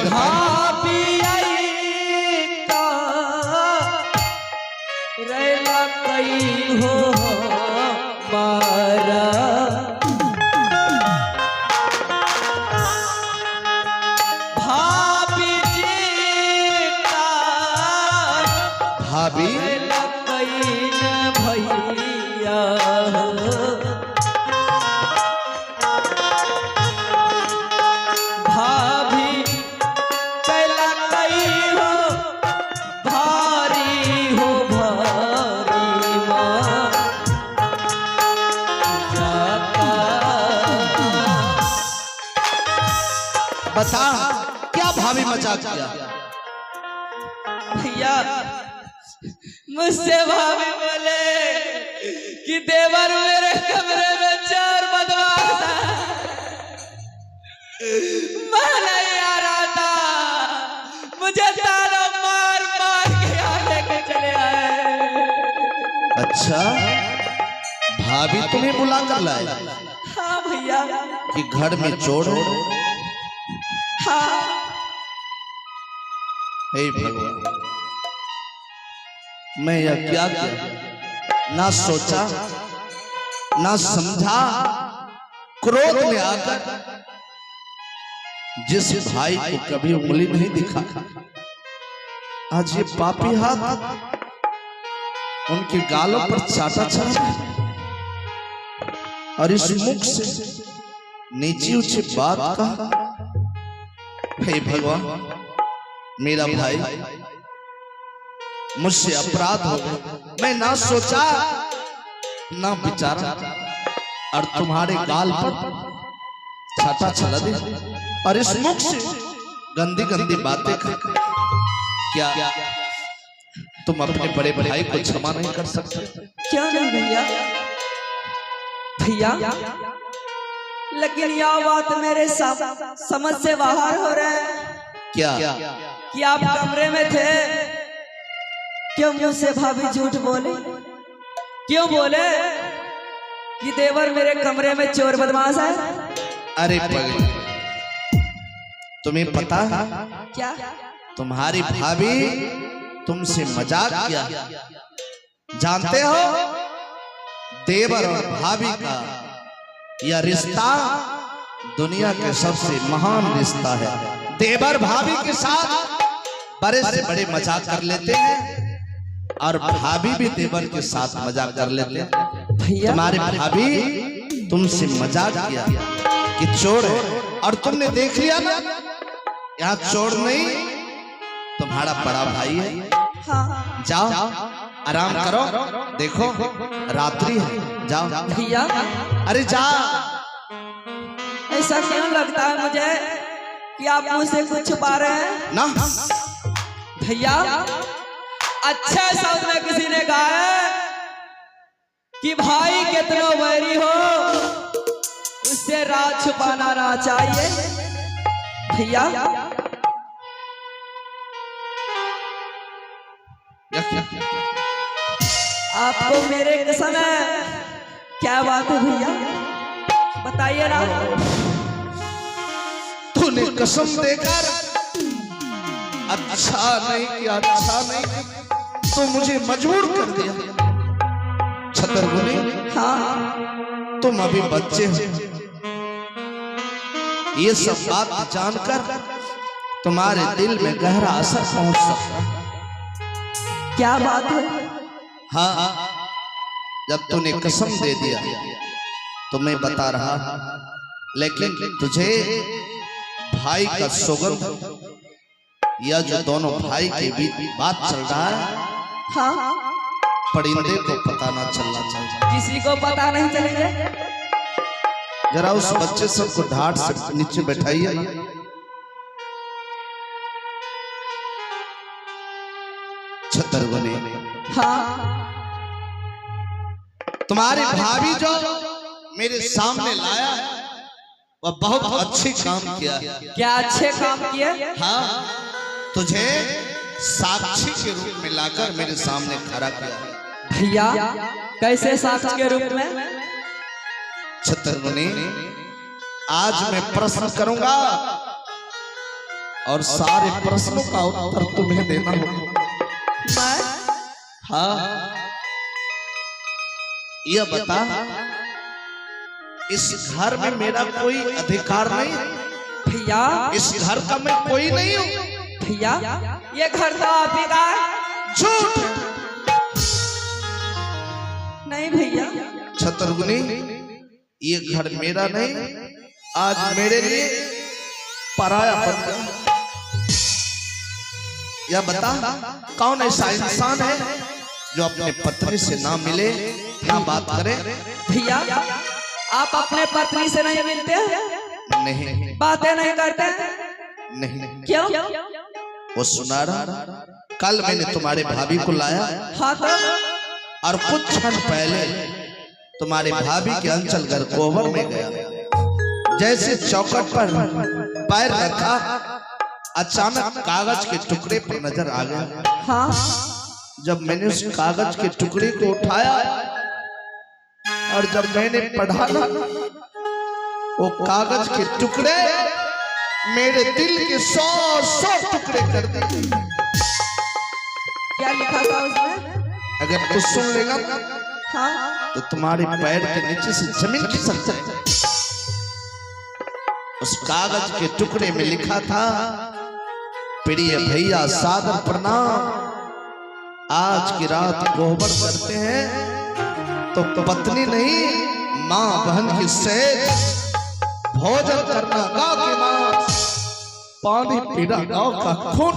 भाभी का रेला कई हो मारा भाभी जी का भाभी रेला कई न भैया भाभी कैला कई हो भारी हो भारी माँ जाता। बता क्या भाभी मजाक किया? भैया मुझसे भाभी बोले कि देवर मेरे कमरे में चार बदमाश हैं। मैं नहीं आ रहा था, मुझे ताला मार मार के यहाँ लेके चले आए। अच्छा भाभी तुम्हें बुला कर लाए हाँ भैया। कि घर में चोर हो? हाँ हे भगवान, मैं यह क्या किया? ना सोचा ना समझा, क्रोध में आकर जिस भाई को कभी उंगली नहीं दिखा, आज ये पापी हाथ उनके गालों पर चाटा चला और इस मुख से नीची ऊंची बात कहा। हे भगवान, मेरा भाई मुझसे अपराध हो गया। मैं ना सोचा ना विचारा और तुम्हारे गाल पर छाता चला दे और इस मुख से गंदी गंदी बातें कर। क्या तुम अपने बड़े भाई को क्षमा नहीं कर सकते? क्या नहीं भैया? भैया लेकिन यह बात मेरे समझ से बाहर हो रहा है। क्या कि आप कमरे में थे, क्यों मुझसे भाभी झूठ बोले? क्यों बोले कि देवर मेरे कमरे में चोर बदमाश है? अरे पगली, तुम्हें पता है क्या? तुम्हारी भाभी तुमसे मजाक किया। जानते हो देवर और भाभी का यह रिश्ता दुनिया के सबसे महान रिश्ता है। देवर भाभी के साथ बड़े से बड़े मजाक कर लेते हैं और भाभी भी देवर के साथ मजाक कर लेते हैं। भैया तुम्हारी भाभी तुमसे मजाक किया कि चोर है और तुमने देख लिया ना, यहाँ चोर नहीं तुम्हारा बड़ा भाई है। हाँ जाओ आराम करो, देखो रात्रि है, जाओ। भैया अरे जा। ऐसा क्यों लगता है मुझे कि आप मुझसे कुछ छुपा रहे हैं? ना भैया अच्छा शब्द में किसी ने कहा है कि भाई कितना वैरी हो उससे राज छुपाना ना चाहिए। भैया आपको मेरे कसम है, क्या बात है भैया बताइए ना। तूने कसम देकर अच्छा नहीं किया, अच्छा नहीं किया, तो मुझे मजबूर कर दिया। छतरगुनी, हाँ तुम अभी बच्चे हो, ये सब बात जानकर तुम्हारे दिल में गहरा असर पहुंच सकता है। क्या बात है? हाँ, जब तूने कसम दे दिया तो मैं बता रहा, लेकिन तुझे भाई का सौगंध या जो दोनों भाई के बीच बात चल रहा है, हाँ परिंदे को पता ना चलना चाहिए। किसी को पता नहीं चलेंगे। जरा उस बच्चे सबको ढाट से नीचे बैठाइए। छतरगुनी, हाँ तुम्हारी भाभी जो मेरे सामने लाया है वह बहुत अच्छे काम किया है। क्या अच्छे काम किए? हाँ, तुझे साक्षी के रूप में लाकर मेरे सामने खड़ा किया है। भैया कैसे साक्षी के रूप में? छतरमुनि, आज मैं प्रश्न करूंगा, और सारे प्रश्नों का उत्तर तुम्हें देना होगा। मैं हाँ, यह बता, इस घर में मेरा कोई अधिकार नहीं? भैया, इस घर का मैं कोई नहीं हूँ? भैया, ये घर तो आप ही का है। झूठ। नहीं भैया, छतरगुनी, ये घर मेरा नहीं, आज मेरे लिए पराया बन गया। यह बता, कौन ऐसा इंसान है जो अपने पत्नी से ना मिले, ना बात करे? भैया, आप अपने पत्नी से नहीं मिलते हैं? नहीं। बातें नहीं करते? नहीं। क्यों? वो सुना रहा, कल मैंने तुम्हारे भाभी को लाया। हाँ तो? और कुछ क्षण पहले तुम्हारे भाभी के अंचल घर कोवर में गया। जैसे चौखट पर पैर रखा, अचानक कागज के टुकड़े पर नजर आ गया। हाँ। जब मैंने उस कागज के टुकड़े को उठाया और जब मैंने पढ़ा ना, वो कागज के टुकड़े मेरे दिल के 100 टुकड़े कर दिए। क्या लिखा था उसमें? अगर तू सुन लेगा हाँ। तो तुम्हारे पैर के नीचे से जमीन खिसक जाएगी। उस कागज के टुकड़े में लिखा था, प्रिय भैया सादर प्रणाम, आज की रात कोहबर करते हैं तो पत्नी नहीं, माँ बहन की सेज, भोजन करना गाँव के मांस, पानी पीना गाँव का खून।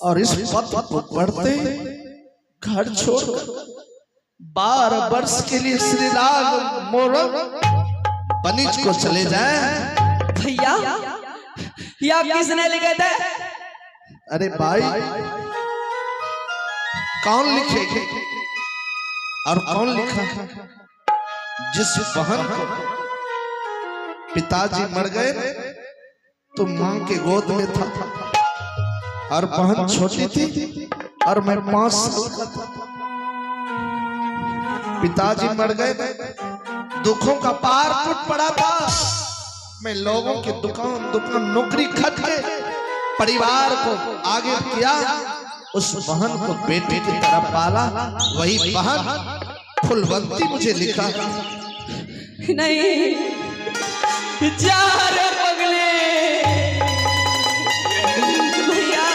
और इस पत्र को पढ़ते घर छोड़कर 12 वर्ष के लिए श्री राग मोरम बनिज को चले जाएं। भैया, ये आप किसने लिखे थे? अरे भाई, कौन लिखेगा और कौन लिखा? जिस बहन को पिताजी मर गए तो मां के गोद में था, और बहन छोटी थी और मैं 5 साल का था। पिताजी मर गए, दुखों का पार टूट पड़ा था। मैं लोगों के दुकान नौकरी खट के परिवार को आगे किया, उस बहन को बेटे की तरह पाला। वही बहन फुलवंती मुझे लिखा। नहीं, जा रे पगले। भैया,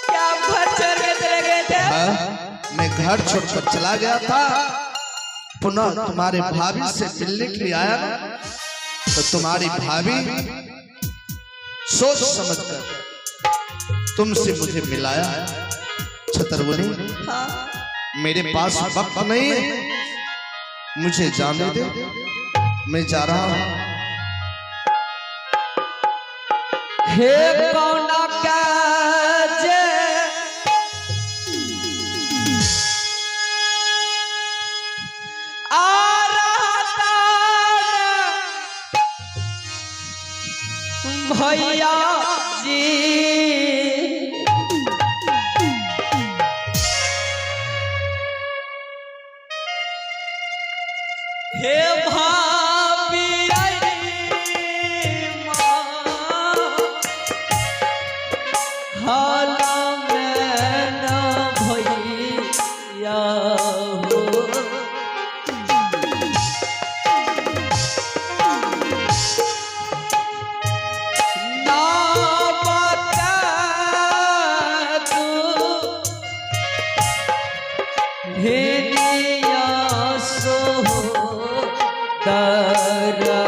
क्या आप घर छोड़ के चले गए थे? मैं घर छोड़कर चला गया था, पुनः तुम्हारे भाभी से मिलने के लिए आया तो तुम्हारी भाभी सोच समझकर तुमसे मुझे मिलाया। छतरगुनी, हाँ। मेरे पास वक्त नहीं है, मुझे जाने दे, मैं जा रहा हूं। हे कौना काजे आ रहा था भैया जी, हे भाभी हाला में न भैया हो। ना बता तू भेड़िया सो तारा।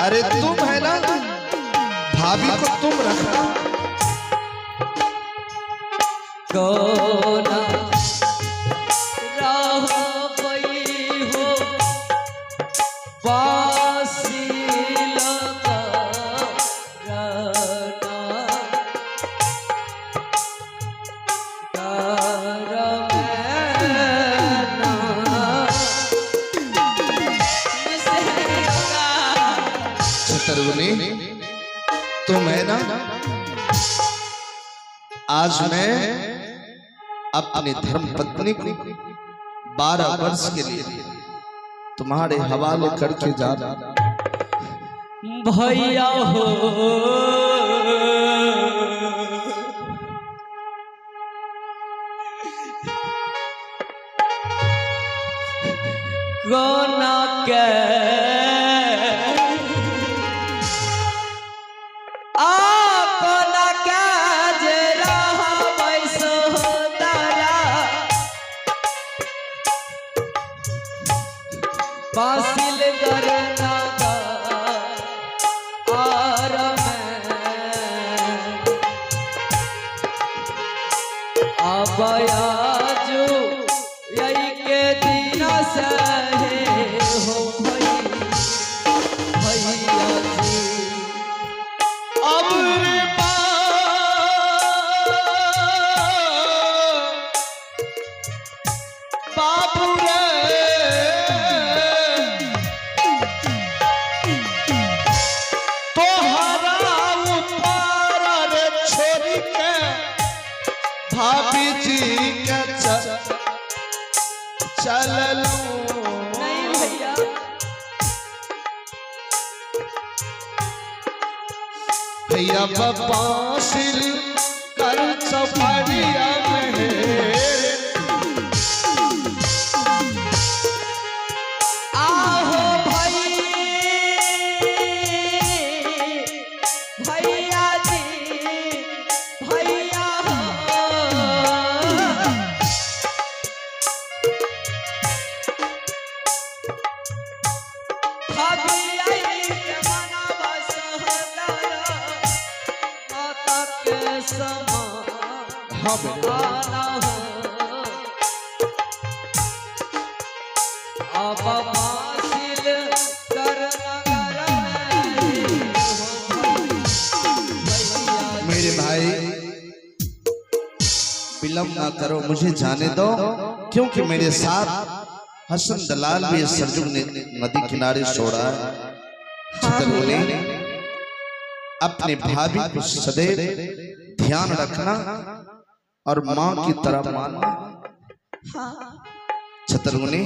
अरे तुम है ना, भाभी को तुम रखना। कोना रह गई हो बासी लगा गाना, तारा छतरगुनी, तुम है ना, आज मैं अपनी धर्म पत्नी को 12 वर्ष के लिए तुम्हारे हवाले करके जा रहा। भैया हो कोना के कोना के जे रहा बैसो तारा बासिल करना आर अब आजू यही के दिन से हो भैया जी अब रे बाबू रे तोहरा ऊपर रे छोरी के भाभी जी के चललू नहीं भैया भैया बासिल कर सफरिया में आहो भाई भैया जी भैया हो भाभी आई के मनावा सहदारा माता के समान हाँ बेटा आना हो अब बासिल करना मेरे भाई विलम्ब ना करो, मुझे जाने दो, क्योंकि मेरे साथ हसन दलाल भी सरजुग नदी किनारे सो रहा है। चित्रगुनी अपने भाभी को सदैव ध्यान रखना और माँ की तरह मानना। छतरगुनी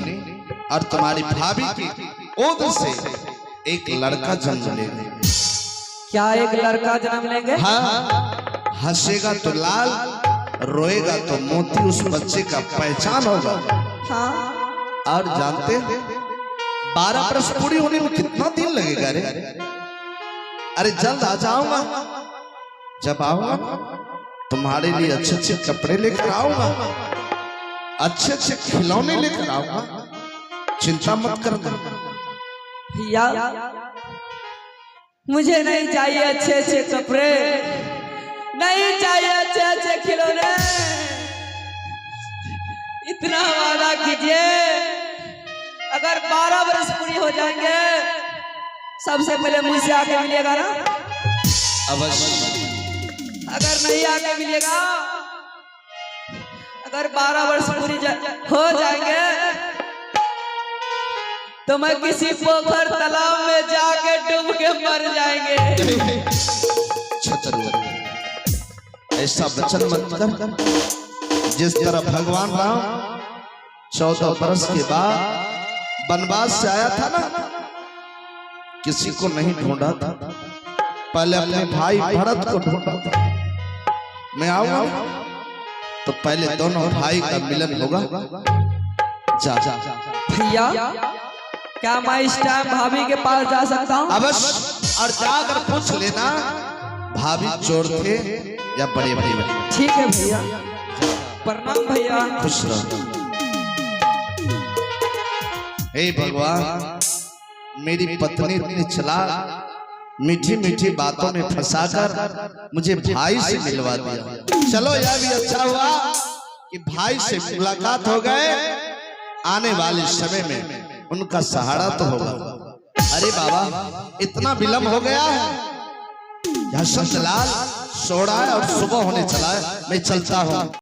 और तुम्हारी भाभी की ओर से एक लड़का जन्म लेगा। क्या एक लड़का जन्म लेंगे? हाँ, हंसेगा तो लाल, रोएगा तो मोती, उस बच्चे का पहचान होगा। हाँ और जानते हैं 12 वर्ष पूरी होने में कितना दिन लगेगा रे? अरे जल्द आ जाऊंगा, जब आऊंगा तुम्हारे लिए अच्छे अच्छे कपड़े लेकर आऊंगा, अच्छे अच्छे खिलौने लेकर आऊंगा, चिंता मत करना। भैया मुझे नहीं चाहिए अच्छे अच्छे कपड़े, नहीं चाहिए अच्छे अच्छे खिलौने, इतना वादा कीजिए अगर 12 वर्ष पूरी हो जाएंगे सबसे पहले मुझसे आके मिलेगा ना? अवश्य। अगर नहीं आके मिलेगा, अगर 12 वर्ष पूरी हो जाएंगे तो मैं किसी पोखर तालाब में जाके डूब के मर जाएंगे। छतरगुनी ऐसा वचन मत कर। जिस तरह भगवान राम 14 वर्ष के बाद वनवास से आया था ना, किसी को नहीं ढूंढा था, पहले अपने भाई भरत को ढूंढा था। मैं आऊंगा तो पहले दोनों भाई का मिलन होगा। जा भैया क्या मैं इस टाइम भाभी के पास जा सकता हूँ? अवश्य, और जाकर पूछ लेना भाभी चोर थे या बड़े भाई। ठीक है भैया, प्रणाम भैया। खुश रहो। हे भगवान, मेरी पत्नी इतनी चालाक, मीठी मीठी बातों में फंसाकर मुझे भाई से मिलवा दिया। चलो यह भी अच्छा हुआ कि भाई से मुलाकात हो गए, आने वाले समय में उनका सहारा तो होगा। अरे बाबा इतना विलम्ब हो गया है, हसन दलाल सो रहा है और सुबह होने चला है, मैं चलता हूँ।